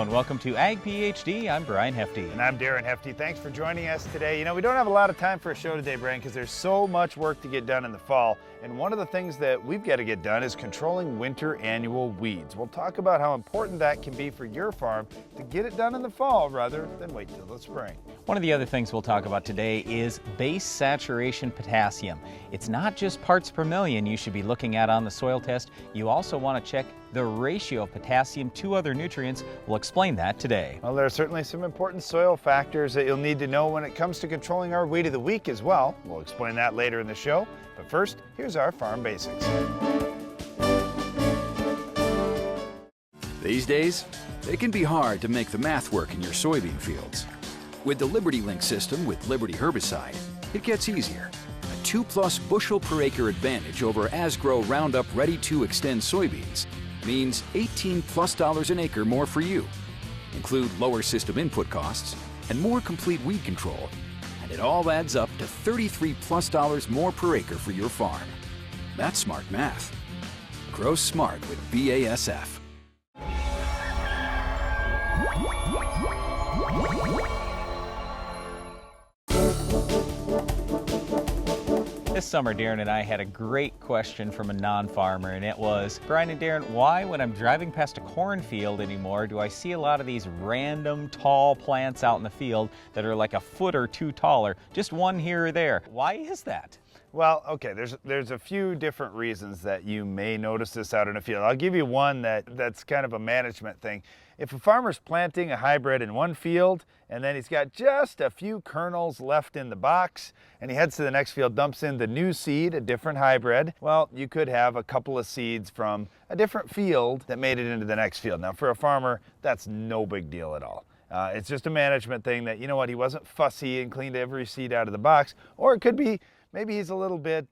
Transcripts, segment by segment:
and welcome to Ag PhD. I'm Brian Hefty. And I'm Darren Hefty. Thanks for joining us today. You know, we don't have a lot of time for a show today, Brian, because there's so much work to get done in the fall. And one of the things that we've got to get done is controlling winter annual weeds. We'll talk about how important that can be for your farm to get it done in the fall rather than wait till the spring. One of the other things we'll talk about today is base saturation potassium. It's not just parts per million you should be looking at on the soil test. You also want to check the ratio of potassium to other nutrients. We'll explain that today. Well, there are certainly some important soil factors that you'll need to know when it comes to controlling our weed of the week as well. We'll explain that later in the show. But first, here's our farm basics. These days, it can be hard to make the math work in your soybean fields. With the LibertyLink system with Liberty herbicide, it gets easier. A 2+ bushel per acre advantage over Asgrow Roundup Ready to Extend soybeans means $18+ an acre more for you. Include lower system input costs and more complete weed control, and it all adds up to $33+ more per acre for your farm. That's smart math. Grow smart with BASF. This summer, Darren and I had a great question from a non-farmer, and it was, Brian and Darren, why when I'm driving past a cornfield anymore do I see a lot of these random tall plants out in the field that are like a foot or two taller, just one here or there? Why is that? Well, okay, there's a few different reasons that you may notice this out in a field. I'll give you one that's kind of a management thing. If a farmer's planting a hybrid in one field and then he's got just a few kernels left in the box and he heads to the next field, dumps in the new seed, a different hybrid, well, you could have a couple of seeds from a different field that made it into the next field. Now, for a farmer, that's no big deal at all. It's just a management thing that, you know what, he wasn't fussy and cleaned every seed out of the box, or it could be maybe he's a little bit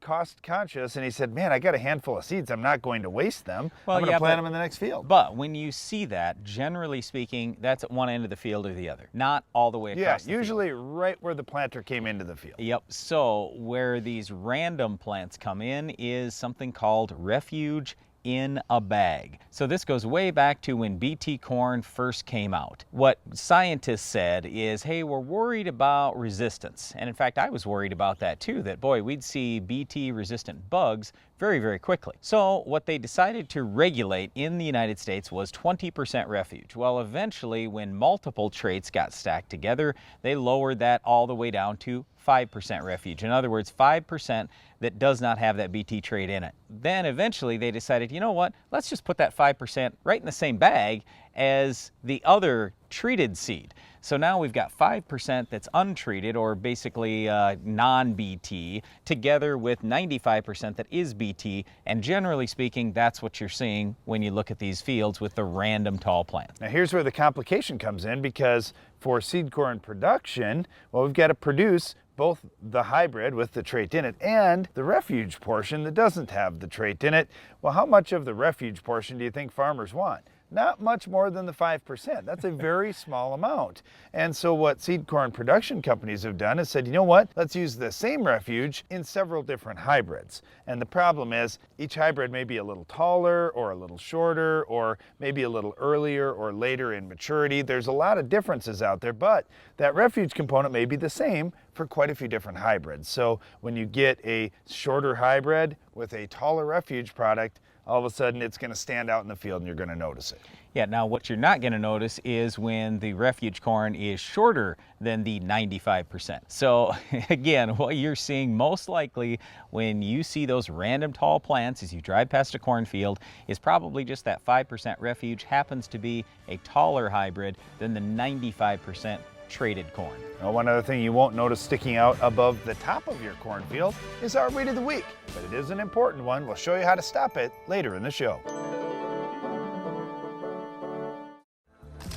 cost conscious and he said, man, I got a handful of seeds. I'm not going to waste them. I'm going to plant them in the next field. But when you see that, generally speaking, that's at one end of the field or the other, not all the way across the field. Usually right where the planter came into the field. Yep. So where these random plants come in is something called refuge in a bag. So this goes way back to when BT corn first came out. What scientists said is, hey, we're worried about resistance. And in fact, I was worried about that too, that boy, we'd see BT resistant bugs very, very quickly. So what they decided to regulate in the United States was 20% refuge. Well, eventually when multiple traits got stacked together, they lowered that all the way down to 5% refuge. In other words, 5% that does not have that BT trait in it. Then eventually they decided, you know what, let's just put that 5% right in the same bag as the other treated seed. So now we've got 5% that's untreated, or basically non-BT, together with 95% that is BT, and generally speaking, that's what you're seeing when you look at these fields with the random tall plants. Now here's where the complication comes in, because for seed corn production, well, we've got to produce both the hybrid with the trait in it and the refuge portion that doesn't have the trait in it. Well, how much of the refuge portion do you think farmers want? Not much more than the 5%. That's a very small amount. And so what seed corn production companies have done is said, you know what, let's use the same refuge in several different hybrids. And the problem is each hybrid may be a little taller or a little shorter, or maybe a little earlier or later in maturity. There's a lot of differences out there, but that refuge component may be the same for quite a few different hybrids. So when you get a shorter hybrid with a taller refuge product, all of a sudden it's going to stand out in the field and you're going to notice it. Yeah, now what you're not going to notice is when the refuge corn is shorter than the 95%. So again, what you're seeing most likely when you see those random tall plants as you drive past a cornfield is probably just that 5% refuge happens to be a taller hybrid than the 95% traded corn. Now, one other thing you won't notice sticking out above the top of your cornfield is our weed of the week, but it is an important one. We'll show you how to stop it later in the show.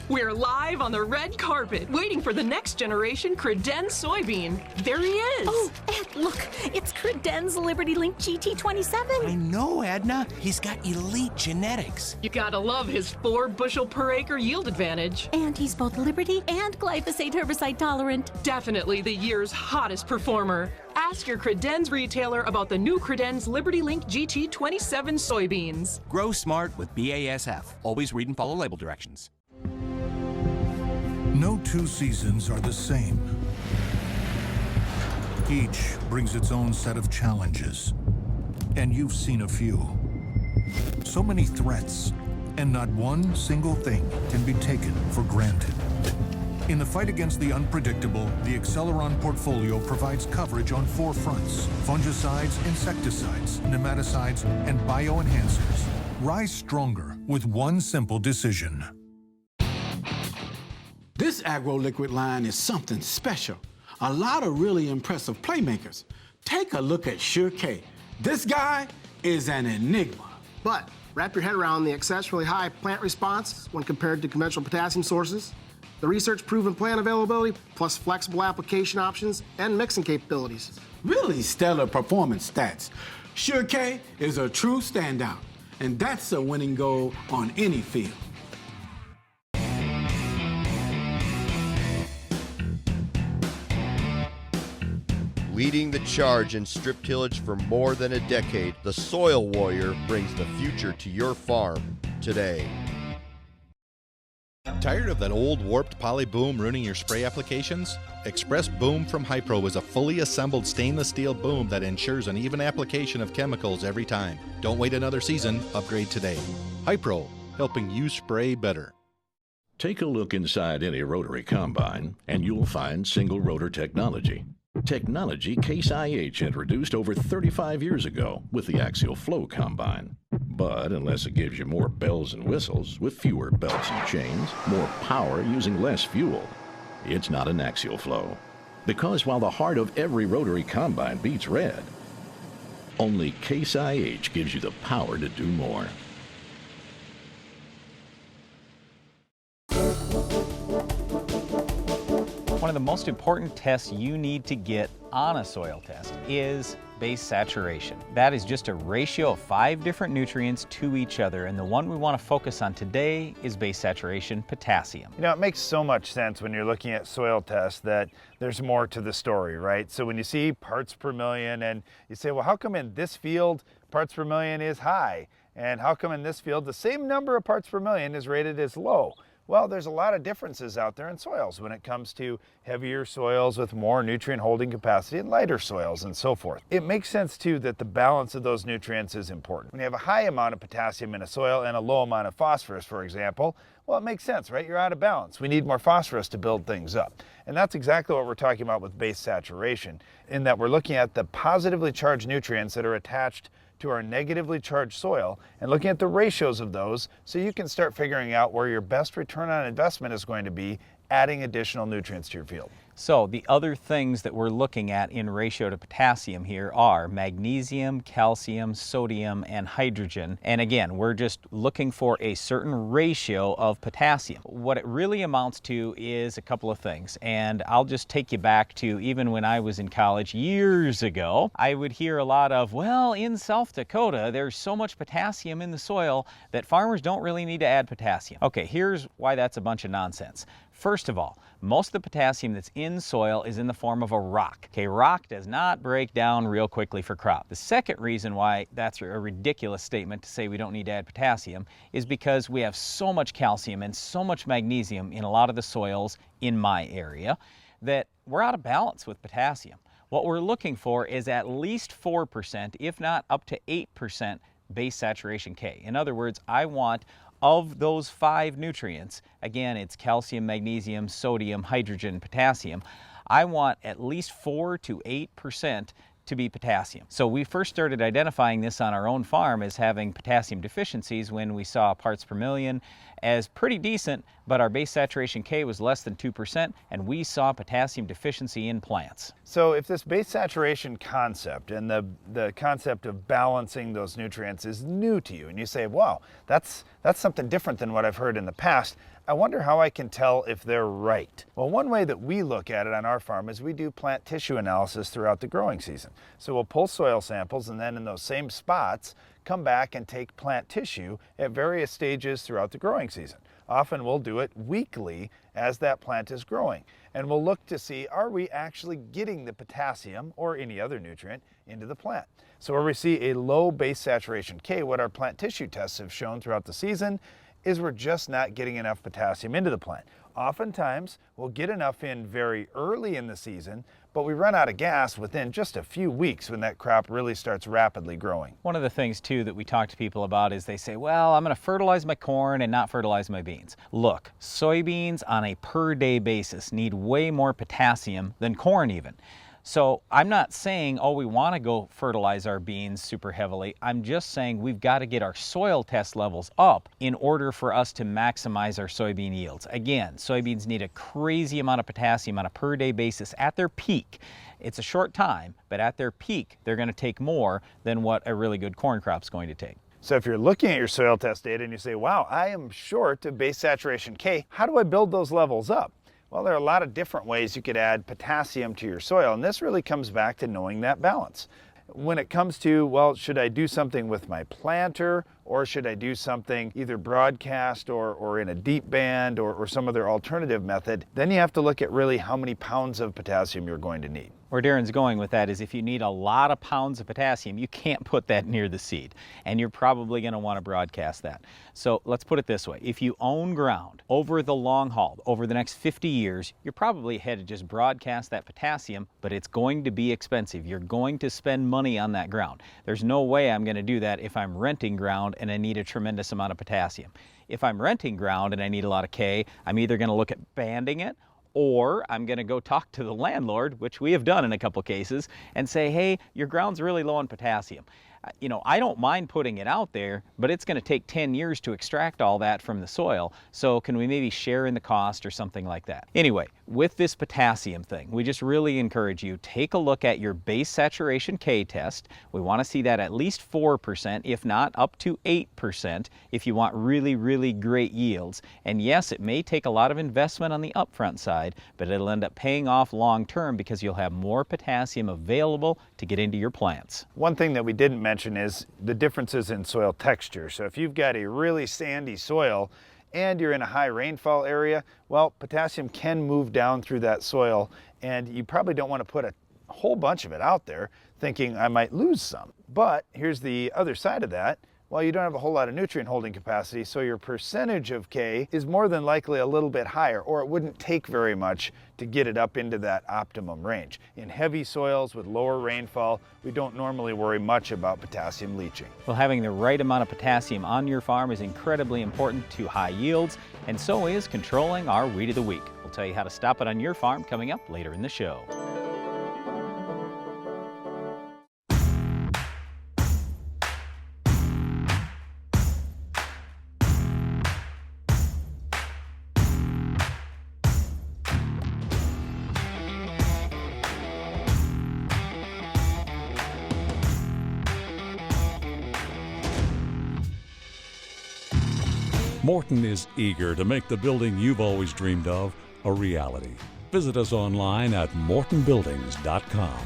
We're live on the red carpet, waiting for the next generation Credenz soybean. There he is. Oh, Ed, look, it's Credenz LibertyLink GT27. I know, Edna. He's got elite genetics. You gotta love his 4 bushel per acre yield advantage. And he's both Liberty and glyphosate herbicide tolerant. Definitely the year's hottest performer. Ask your Credenz retailer about the new Credenz LibertyLink GT27 soybeans. Grow smart with BASF. Always read and follow label directions. No two seasons are the same. Each brings its own set of challenges, and you've seen a few. So many threats, and not one single thing can be taken for granted. In the fight against the unpredictable, the Acceleron portfolio provides coverage on 4 fronts: fungicides, insecticides, nematicides, and bioenhancers. Rise stronger with one simple decision. This agro-liquid line is something special. A lot of really impressive playmakers. Take a look at Sure K. This guy is an enigma. But wrap your head around the exceptionally high plant response when compared to conventional potassium sources, the research-proven plant availability, plus flexible application options and mixing capabilities. Really stellar performance stats. Sure K is a true standout, and that's a winning goal on any field. Leading the charge in strip tillage for more than a decade, the Soil Warrior brings the future to your farm today. Tired of that old warped poly boom ruining your spray applications? Express Boom from Hypro is a fully assembled stainless steel boom that ensures an even application of chemicals every time. Don't wait another season, upgrade today. Hypro, helping you spray better. Take a look inside any rotary combine and you'll find single rotor technology. Technology Case IH introduced over 35 years ago with the axial flow combine. But unless it gives you more bells and whistles with fewer belts and chains, more power using less fuel, it's not an axial flow. Because while the heart of every rotary combine beats red, only Case IH gives you the power to do more. One of the most important tests you need to get on a soil test is base saturation. That is just a ratio of 5 different nutrients to each other, and the one we want to focus on today is base saturation potassium. You know, it makes so much sense when you're looking at soil tests that there's more to the story, right? So when you see parts per million and you say, well, how come in this field parts per million is high? And how come in this field the same number of parts per million is rated as low? Well, there's a lot of differences out there in soils when it comes to heavier soils with more nutrient holding capacity and lighter soils and so forth. It makes sense too that the balance of those nutrients is important. When you have a high amount of potassium in a soil and a low amount of phosphorus, for example, well, it makes sense, right? You're out of balance. We need more phosphorus to build things up. And that's exactly what we're talking about with base saturation, in that we're looking at the positively charged nutrients that are attached to our negatively charged soil and looking at the ratios of those so you can start figuring out where your best return on investment is going to be adding additional nutrients to your field. So the other things that we're looking at in ratio to potassium here are magnesium, calcium, sodium, and hydrogen. And again, we're just looking for a certain ratio of potassium. What it really amounts to is a couple of things. And I'll just take you back to even when I was in college years ago, I would hear a lot of, well, in South Dakota, there's so much potassium in the soil that farmers don't really need to add potassium. Okay, here's why that's a bunch of nonsense. First of all, most of the potassium that's in soil is in the form of a rock. Okay, rock does not break down real quickly for crop. The second reason why that's a ridiculous statement to say we don't need to add potassium is because we have so much calcium and so much magnesium in a lot of the soils in my area that we're out of balance with potassium. What we're looking for is at least 4%, if not up to 8% base saturation K. In other words, I want of those 5 nutrients, again, it's calcium, magnesium, sodium, hydrogen, potassium, I want at least 4 to 8% to be potassium. So we first started identifying this on our own farm as having potassium deficiencies when we saw parts per million as pretty decent, but our base saturation K was less than 2%, and we saw potassium deficiency in plants. So if this base saturation concept and the concept of balancing those nutrients is new to you, and you say, wow, that's something different than what I've heard in the past, I wonder how I can tell if they're right. Well, one way that we look at it on our farm is we do plant tissue analysis throughout the growing season. So we'll pull soil samples and then in those same spots, come back and take plant tissue at various stages throughout the growing season. Often we'll do it weekly as that plant is growing. And we'll look to see, are we actually getting the potassium or any other nutrient into the plant? So where we see a low base saturation K, what our plant tissue tests have shown throughout the season is we're just not getting enough potassium into the plant. Oftentimes, we'll get enough in very early in the season, but we run out of gas within just a few weeks when that crop really starts rapidly growing. One of the things too that we talk to people about is they say, well, I'm going to fertilize my corn and not fertilize my beans. Look, soybeans on a per day basis need way more potassium than corn even. So I'm not saying, oh, we want to go fertilize our beans super heavily. I'm just saying we've got to get our soil test levels up in order for us to maximize our soybean yields. Again, soybeans need a crazy amount of potassium on a per day basis at their peak. It's a short time, but at their peak, they're going to take more than what a really good corn crop's going to take. So if you're looking at your soil test data and you say, wow, I am short of base saturation K, how do I build those levels up? Well, there are a lot of different ways you could add potassium to your soil, and this really comes back to knowing that balance. When it comes to, well, should I do something with my planter, or should I do something either broadcast or in a deep band or some other alternative method, then you have to look at really how many pounds of potassium you're going to need. Where Darren's going with that is if you need a lot of pounds of potassium, you can't put that near the seed, and you're probably going to want to broadcast that. So let's put it this way. If you own ground over the long haul, over the next 50 years, you're probably ahead to just broadcast that potassium, but it's going to be expensive. You're going to spend money on that ground. There's no way I'm going to do that if I'm renting ground and I need a tremendous amount of potassium. If I'm renting ground and I need a lot of K, I'm either going to look at banding it, or I'm going to go talk to the landlord, which we have done in a couple cases, and say, hey, your ground's really low on potassium. I don't mind putting it out there, but it's going to take 10 years to extract all that from the soil. So can we maybe share in the cost or something like that? Anyway, with this potassium thing, we just really encourage you, take a look at your base saturation K test. We want to see that at least 4%, if not up to 8%, if you want really, really great yields. And yes, it may take a lot of investment on the upfront side, but it'll end up paying off long term because you'll have more potassium available to get into your plants. One thing that we didn't mention is the differences in soil texture. So if you've got a really sandy soil and you're in a high rainfall area, well, potassium can move down through that soil, and you probably don't want to put a whole bunch of it out there thinking I might lose some. But here's the other side of that. Well, you don't have a whole lot of nutrient holding capacity, so your percentage of K is more than likely a little bit higher, or it wouldn't take very much to get it up into that optimum range. In heavy soils with lower rainfall, we don't normally worry much about potassium leaching. Well, having the right amount of potassium on your farm is incredibly important to high yields, and so is controlling our weed of the week. We'll tell you how to stop it on your farm coming up later in the show. Morton is eager to make the building you've always dreamed of a reality. Visit us online at mortonbuildings.com.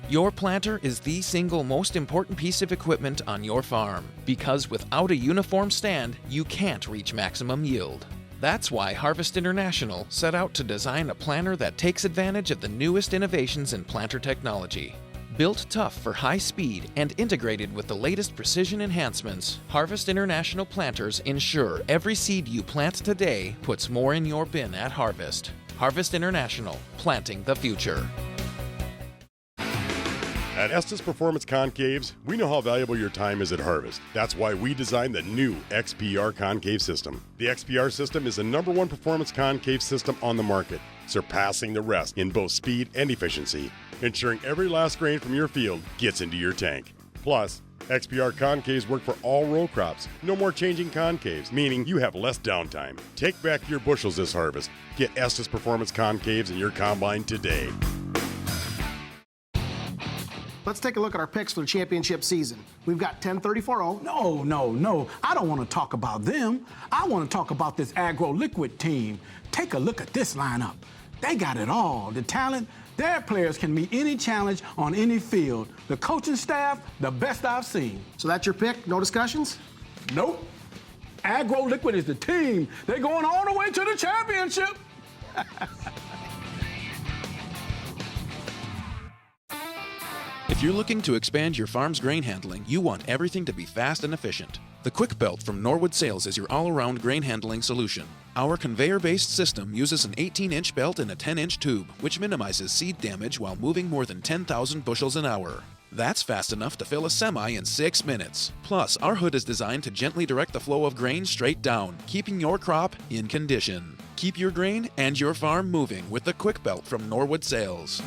Your planter is the single most important piece of equipment on your farm, because without a uniform stand, you can't reach maximum yield. That's why Harvest International set out to design a planter that takes advantage of the newest innovations in planter technology. Built tough for high speed and integrated with the latest precision enhancements, Harvest International planters ensure every seed you plant today puts more in your bin at harvest. Harvest International, planting the future. At Estes Performance Concaves, we know how valuable your time is at harvest. That's why we designed the new XPR concave system. The XPR system is the #1 performance concave system on the market, surpassing the rest in both speed and efficiency, ensuring every last grain from your field gets into your tank. Plus, XPR concaves work for all row crops. No more changing concaves, meaning you have less downtime. Take back your bushels this harvest. Get Estes Performance Concaves in your combine today. Let's take a look at our picks for the championship season. We've got 10-34-0. No. I don't want to talk about them. I want to talk about this Agro Liquid team. Take a look at this lineup. They got it all. The talent, their players can meet any challenge on any field. The coaching staff, the best I've seen. So that's your pick? No discussions? Nope. Agro Liquid is the team. They're going all the way to the championship. If you're looking to expand your farm's grain handling, you want everything to be fast and efficient. The Quick Belt from Norwood Sales is your all-around grain handling solution. Our conveyor-based system uses an 18-inch belt and a 10-inch tube, which minimizes seed damage while moving more than 10,000 bushels an hour. That's fast enough to fill a semi in 6 minutes. Plus, our hood is designed to gently direct the flow of grain straight down, keeping your crop in condition. Keep your grain and your farm moving with the Quick Belt from Norwood Sales.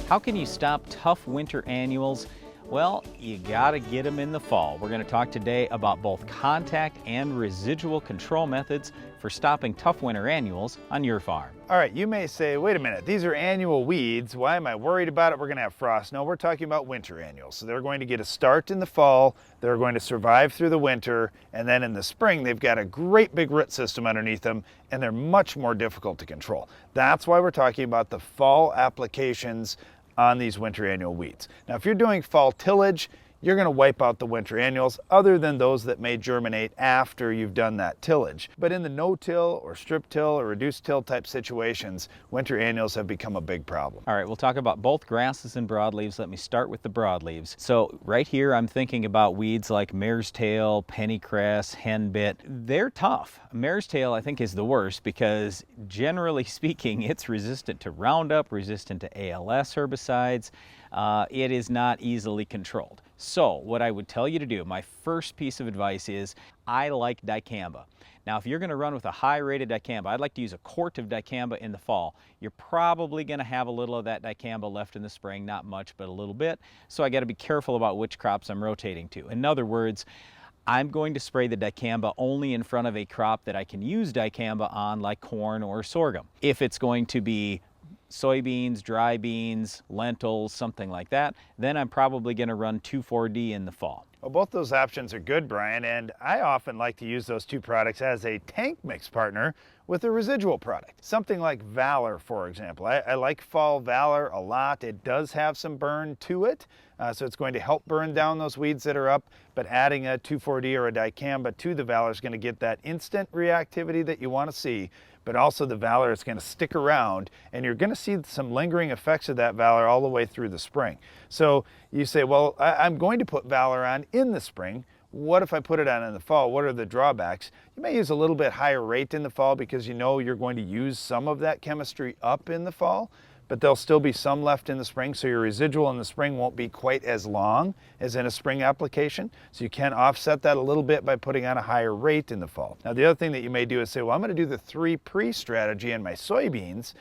How can you stop tough winter annuals? Well, you gotta get them in the fall. We're gonna talk today about both contact and residual control methods for stopping tough winter annuals on your farm. All right, you may say, wait a minute, these are annual weeds. Why am I worried about it? We're gonna have frost. No, we're talking about winter annuals. So they're going to get a start in the fall, they're going to survive through the winter, and then in the spring, they've got a great big root system underneath them, and they're much more difficult to control. That's why we're talking about the fall applications on these winter annual weeds. Now, if you're doing fall tillage, you're going to wipe out the winter annuals other than those that may germinate after you've done that tillage. But in the no-till or strip-till or reduced-till type situations, winter annuals have become a big problem. All right, we'll talk about both grasses and broadleaves. Let me start with the broadleaves. So right here, I'm thinking about weeds like mare's tail, pennycress, henbit. They're tough. Mare's tail, I think, is the worst because generally speaking, it's resistant to Roundup, resistant to ALS herbicides. It is not easily controlled. So what I would tell you to do, my first piece of advice is I like dicamba. Now, if you're going to run with a high-rated dicamba, I'd like to use a quart of dicamba in the fall. You're probably going to have a little of that dicamba left in the spring, not much, but a little bit. So I got to be careful about which crops I'm rotating to. In other words, I'm going to spray the dicamba only in front of a crop that I can use dicamba on, like corn or sorghum. If it's going to be soybeans, dry beans, lentils, something like that, then I'm probably going to run 2,4-D in the fall. Well, both those options are good, Brian, and I often like to use those two products as a tank mix partner with a residual product. Something like Valor, for example. I like fall Valor a lot. It does have some burn to it, so it's going to help burn down those weeds that are up, but adding a 2,4-D or a dicamba to the Valor is going to get that instant reactivity that you want to see, but also the Valor is going to stick around, and you're going to see some lingering effects of that Valor all the way through the spring. So you say, well, I'm going to put Valor on in the spring. What if I put it on in the fall? What are the drawbacks? You may use a little bit higher rate in the fall because you know you're going to use some of that chemistry up in the fall, but there'll still be some left in the spring, so your residual in the spring won't be quite as long as in a spring application. So you can offset that a little bit by putting on a higher rate in the fall. Now, the other thing that you may do is say, well, I'm going to do the 3-pre strategy in my soybeans,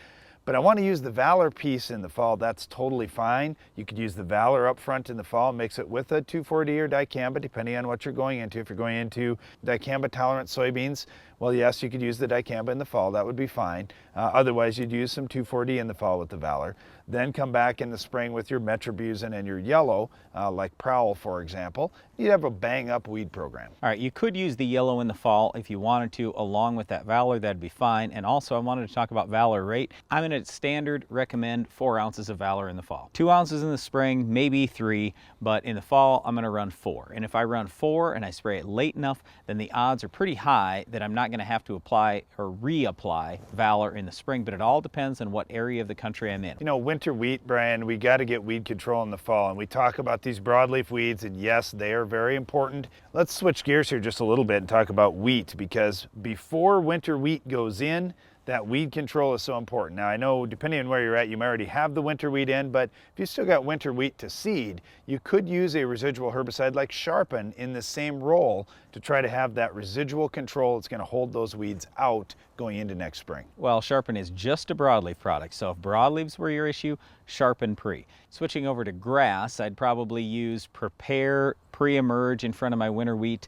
but I want to use the Valor piece in the fall. That's totally fine. You could use the Valor up front in the fall, mix it with a 2,4-D or dicamba, depending on what you're going into. If you're going into dicamba-tolerant soybeans, well, yes, you could use the dicamba in the fall. That would be fine. Otherwise, you'd use some 2,4-D in the fall with the Valor. Then come back in the spring with your metribuzin and your yellow, like Prowl, for example. You'd have a bang-up weed program. All right, you could use the yellow in the fall if you wanted to, along with that Valor. That'd be fine. And also, I wanted to talk about Valor rate. I'm going to standard recommend 4 ounces of Valor in the fall. 2 ounces in the spring, maybe 3, but in the fall, I'm going to run 4. And if I run 4 and I spray it late enough, then the odds are pretty high that I'm not going to have to apply or reapply Valor in the spring, but it all depends on what area of the country I'm in. You know, winter wheat, Brian, we got to get weed control in the fall, and we talk about these broadleaf weeds, and yes, they are very important. Let's switch gears here just a little bit and talk about wheat, because before winter wheat goes in, that weed control is so important. Now, I know depending on where you're at, you might already have the winter wheat in, but if you still got winter wheat to seed, you could use a residual herbicide like Sharpen in the same role to try to have that residual control. It's going to hold those weeds out going into next spring. Well, Sharpen is just a broadleaf product, so if broadleaves were your issue, Sharpen Pre. Switching over to grass, I'd probably use Prepare Pre-Emerge in front of my winter wheat,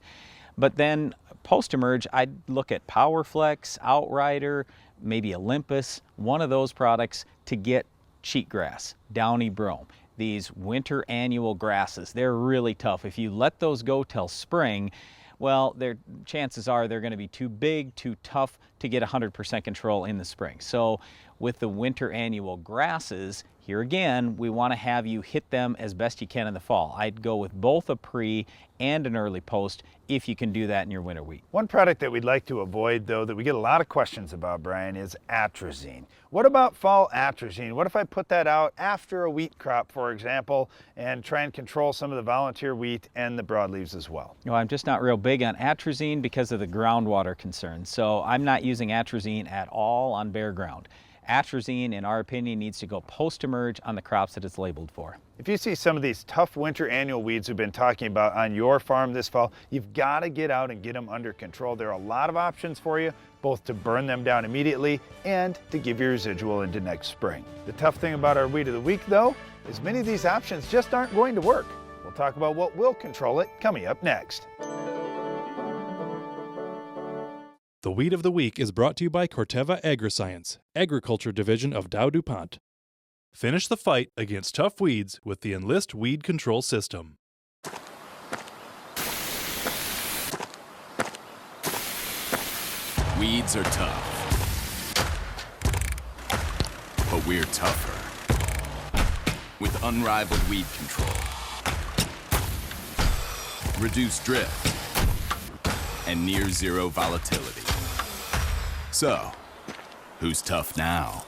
but then post-emerge, I'd look at PowerFlex, Outrider, maybe Olympus, one of those products to get cheatgrass, downy brome. These winter annual grasses, they're really tough. If you let those go till spring, well, chances are they're going to be too big, too tough to get 100% control in the spring. So with the winter annual grasses, Here again, we want to have you hit them as best you can in the fall. I'd go with both a pre and an early post if you can do that in your winter wheat. One product that we'd like to avoid, though, that we get a lot of questions about, Brian, is Atrazine. What about fall Atrazine? What if I put that out after a wheat crop, for example, and try and control some of the volunteer wheat and the broadleaves as well? No, I'm just not real big on Atrazine because of the groundwater concerns. So I'm not using Atrazine at all on bare ground. Atrazine, in our opinion, needs to go post-emerge on the crops that it's labeled for. If you see some of these tough winter annual weeds we've been talking about on your farm this fall, you've got to get out and get them under control. There are a lot of options for you, both to burn them down immediately and to give you residual into next spring. The tough thing about our Weed of the Week, though, is many of these options just aren't going to work. We'll talk about what will control it coming up next. The Weed of the Week is brought to you by Corteva Agriscience, Agriculture Division of Dow DuPont. Finish the fight against tough weeds with the Enlist Weed Control System. Weeds are tough, but we're tougher. With unrivaled weed control, reduced drift, and near zero volatility. So, who's tough now?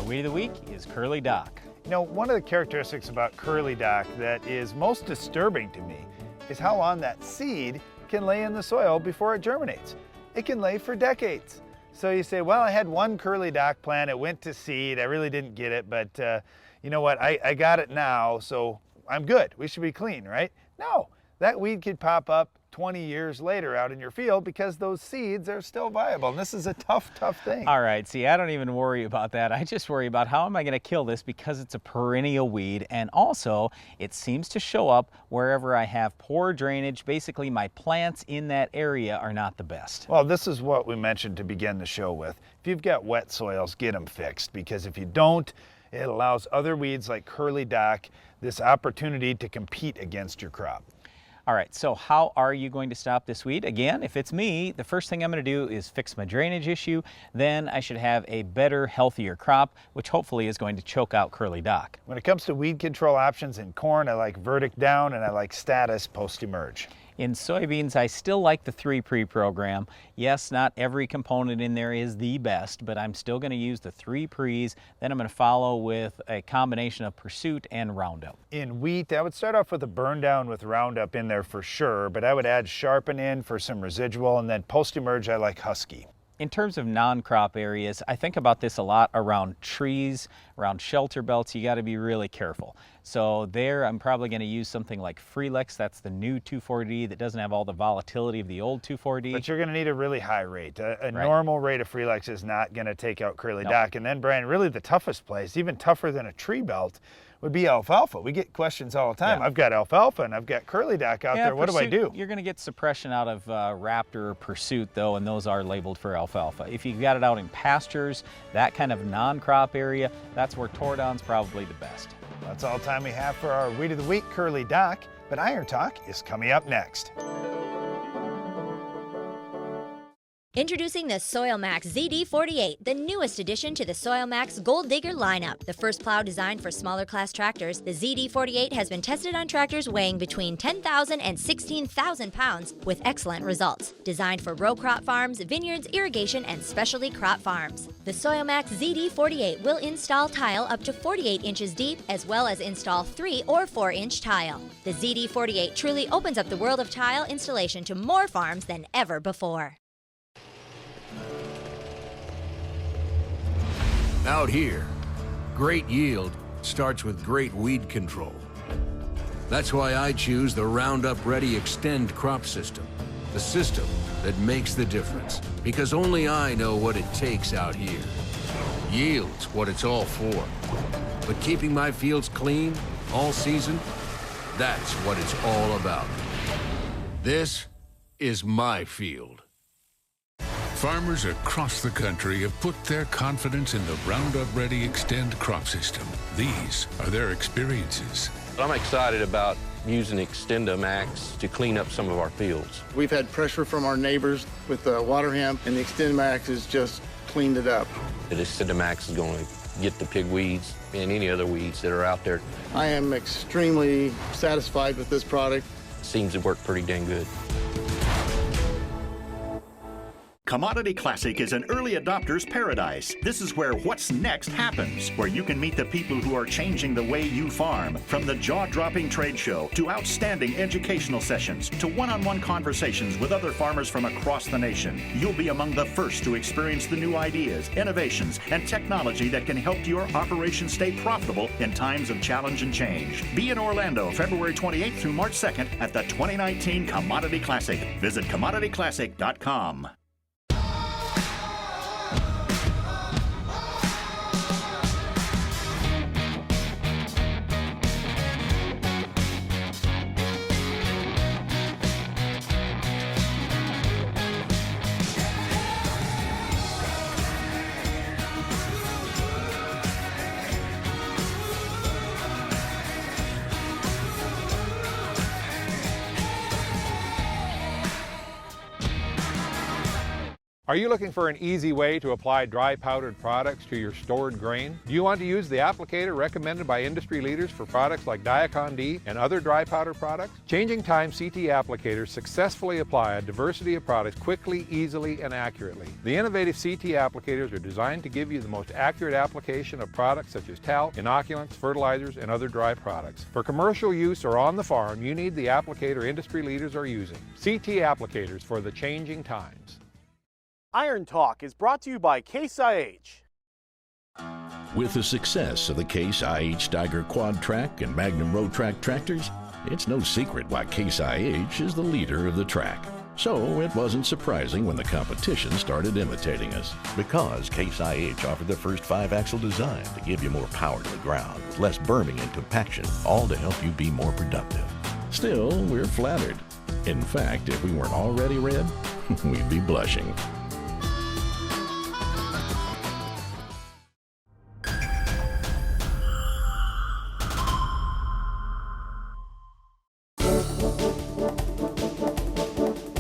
Weed of the Week is Curly Dock. You know, one of the characteristics about Curly Dock that is most disturbing to me is how long that seed can lay in the soil before it germinates. It can lay for decades. So you say, well, I had one Curly Dock plant, it went to seed, I really didn't get it, but you know what, I got it now, so I'm good. We should be clean, right? No, that weed could pop up 20 years later out in your field because those seeds are still viable. And this is a tough thing. All right, see, I don't even worry about that. I just worry about how am I going to kill this because it's a perennial weed, and also it seems to show up wherever I have poor drainage. Basically, my plants in that area are not the best. Well, this is what we mentioned to begin the show with. If you've got wet soils, get them fixed, because if you don't, it allows other weeds like Curly Dock this opportunity to compete against your crop. All right, so how are you going to stop this weed? Again, if it's me, the first thing I'm going to do is fix my drainage issue. Then I should have a better, healthier crop, which hopefully is going to choke out Curly Dock. When it comes to weed control options in corn, I like Verdict Down and I like Status post-emerge. In soybeans, I still like the 3-pre program. Yes, not every component in there is the best, but I'm still going to use the 3 pre's. Then I'm going to follow with a combination of Pursuit and Roundup. In wheat, I would start off with a burn down with Roundup in there for sure, but I would add Sharpen in for some residual, and then post-emerge I like Husky. In terms of non-crop areas, I think about this a lot around trees, around shelter belts. You got to be really careful. So there, I'm probably going to use something like Freelex. That's the new 2,4-D that doesn't have all the volatility of the old 2,4-D. But you're going to need a really high rate. A normal rate of Freelex is not going to take out Curly Dock. And then, Brian, really the toughest place, even tougher than a tree belt, would be alfalfa. We get questions all the time. Yeah. I've got alfalfa and I've got Curly Dock out there. What do I do? You're going to get suppression out of Raptor or Pursuit, though, and those are labeled for alfalfa. If you've got it out in pastures, that kind of non-crop area, that's where Tordon's probably the best. That's all the time we have for our Weed of the Week, Curly Dock, but Iron Talk is coming up next. Introducing the SoilMax ZD48, the newest addition to the SoilMax Gold Digger lineup. The first plow designed for smaller class tractors, the ZD48 has been tested on tractors weighing between 10,000 and 16,000 pounds with excellent results. Designed for row crop farms, vineyards, irrigation, and specialty crop farms. The SoilMax ZD48 will install tile up to 48 inches deep, as well as install 3 or 4-inch tile. The ZD48 truly opens up the world of tile installation to more farms than ever before. Out here, great yield starts with great weed control. That's why I choose the Roundup Ready Extend crop system, the system that makes the difference. Because only I know what it takes out here. Yield's what it's all for. But keeping my fields clean all season, that's what it's all about. This is my field. Farmers across the country have put their confidence in the Roundup Ready Extend crop system. These are their experiences. I'm excited about using XtendoMax to clean up some of our fields. We've had pressure from our neighbors with the water hemp, and the XtendoMax has just cleaned it up. The XtendoMax is going to get the pig weeds and any other weeds that are out there. I am extremely satisfied with this product. Seems to work pretty dang good. Commodity Classic is an early adopter's paradise. This is where what's next happens, where you can meet the people who are changing the way you farm. From the jaw-dropping trade show to outstanding educational sessions to one-on-one conversations with other farmers from across the nation, you'll be among the first to experience the new ideas, innovations, and technology that can help your operation stay profitable in times of challenge and change. Be in Orlando February 28th through March 2nd at the 2019 Commodity Classic. Visit commodityclassic.com. Are you looking for an easy way to apply dry powdered products to your stored grain? Do you want to use the applicator recommended by industry leaders for products like Diacon D and other dry powder products? Changing Time CT applicators successfully apply a diversity of products quickly, easily, and accurately. The innovative CT applicators are designed to give you the most accurate application of products such as talc, inoculants, fertilizers, and other dry products. For commercial use or on the farm, you need the applicator industry leaders are using. CT applicators for the changing times. Iron Talk is brought to you by Case IH. With the success of the Case IH Steiger Quad Track and Magnum Road Track tractors, it's no secret why Case IH is the leader of the track. So it wasn't surprising when the competition started imitating us, because Case IH offered the first 5-axle design to give you more power to the ground, with less berming and compaction, all to help you be more productive. Still, we're flattered. In fact, if we weren't already red, we'd be blushing.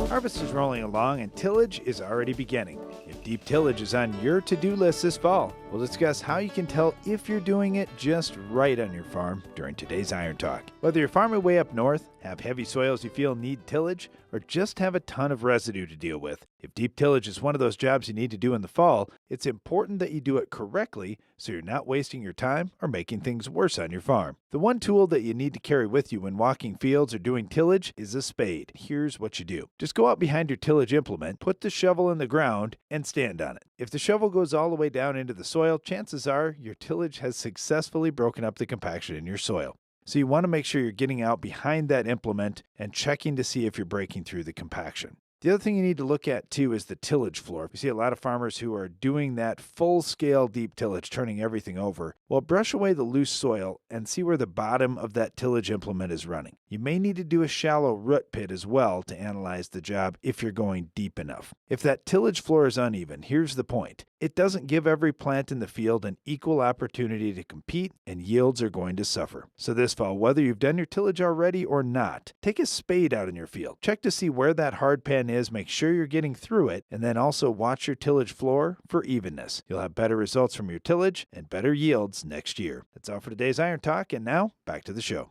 Harvest is rolling along and tillage is already beginning. If deep tillage is on your to-do list this fall, we'll discuss how you can tell if you're doing it just right on your farm during today's Iron Talk. Whether you're farming way up north, have heavy soils you feel need tillage, or just have a ton of residue to deal with, if deep tillage is one of those jobs you need to do in the fall, it's important that you do it correctly so you're not wasting your time or making things worse on your farm. The one tool that you need to carry with you when walking fields or doing tillage is a spade. Here's what you do. Just go out behind your tillage implement, put the shovel in the ground, and stand on it. If the shovel goes all the way down into the soil, chances are your tillage has successfully broken up the compaction in your soil. So you want to make sure you're getting out behind that implement and checking to see if you're breaking through the compaction. The other thing you need to look at too is the tillage floor. You see a lot of farmers who are doing that full-scale deep tillage, turning everything over. Well, brush away the loose soil and see where the bottom of that tillage implement is running. You may need to do a shallow root pit as well to analyze the job if you're going deep enough. If that tillage floor is uneven, here's the point. It doesn't give every plant in the field an equal opportunity to compete, and yields are going to suffer. So this fall, whether you've done your tillage already or not, take a spade out in your field. Check to see where that hard pan is, make sure you're getting through it, and then also watch your tillage floor for evenness. You'll have better results from your tillage and better yields next year. That's all for today's Iron Talk, and now back to the show.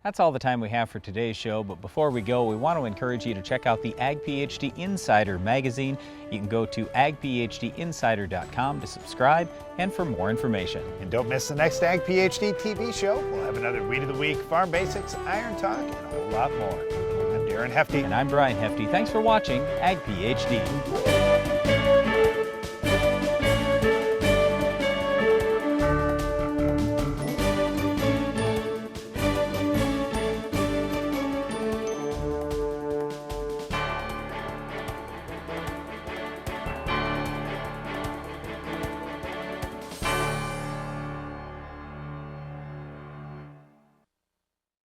That's all the time we have for today's show, but before we go, we want to encourage you to check out the Ag PhD Insider magazine. You can go to agphdinsider.com to subscribe and for more information. And don't miss the next Ag PhD TV show. We'll have another Weed of the Week, Farm Basics, Iron Talk, and a whole lot more. I'm Darren Hefty. And I'm Brian Hefty. Thanks for watching Ag PhD.